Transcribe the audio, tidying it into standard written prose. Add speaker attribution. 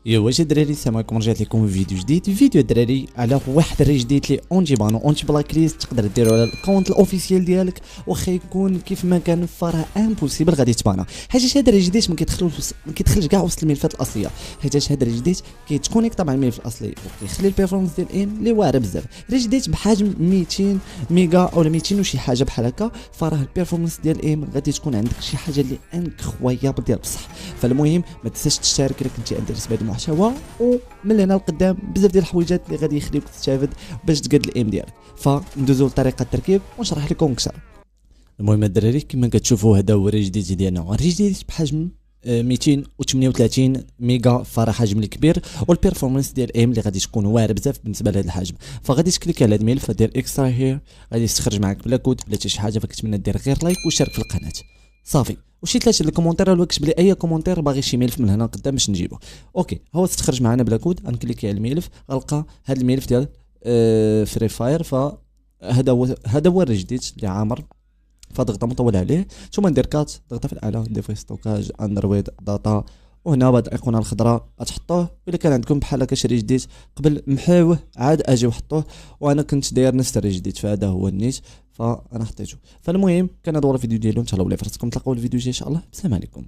Speaker 1: يا واش الدراري، السلام عليكم. رجعت لكم في فيديو جديد. فيديو الدراري على واحد الري جديد لي اونتي بانو اونتي بلاك ليست. تقدر ديرو على الاكونت الاوفيسيال ديالك، واخا يكون كيف ما كان فراه امبوسيبل غادي تبانا، حيت هذا الري جديد ما كيدخلش كاع وسط الملفات الاصليه، حيت هذا الري جديد كيتكونيكت مع الملف الاصلي وكيخلي البيرفورمانس ديال الام اللي واعره بزاف. الري جديد بحجم 200 ميجا او 200 وشي حاجه بحال هكا، فراه البيرفورمانس ديال الام غادي تكون عندك شي حاجه اللي انكرويابل ديال بصح. فالمهم ما تنساش تشترك الا كنتي انتريس بهذا المحتوى، ومن هنا لقدام بزاف ديال الحويجات اللي غادي يخليوك تستافد باش تقاد الام ديالك. فندوزو لطريقه التركيب ونشرح لكم اكثر. المهم الدراري كما كتشوفوا هذا هو الري جديد ديالنا. الري جديد بحجم 238 ميجا، فراه حجم اللي كبير، والبيرفورمانس ديال ام اللي غادي تكون واعره بزاف بالنسبه لهذا الحجم. فغادي تكليك على هذا الملف، دير اكسترا هير، غادي تخرج معك بلا كود بلا حتى شي حاجه. فكتمنى دير غير لايك وشارك في القناه صافي، وشي ثلاثه الكومونتير ولا كتب لي اي كومونتير باغي شي ملف من هنا قدام باش نجيبه. اوكي، هو تخرج معنا بلا كود، غنكليكي على الملف غنلقى هذا الملف ديال فري فاير. فهذا هو الري جديد اللي عامر. فضغط مطول عليه ثم ندير كات، ضغط في الاعلى، ندير في ستوكاج اندرويد داتا، وهنا بعد الايقونه الخضراء غتحطوه. الا كان عندكم بحال هكا شري جديد قبل محاوه عاد اجي وحطوه، وانا كنت داير نفس الري جديد فهذا هو النيت، فانا حطيته. فالمهم كان هذا هو الفيديو ديالو، ان شاء الله ولا فرصتكم تلقاو الفيديو الجاي ان شاء الله. السلام عليكم.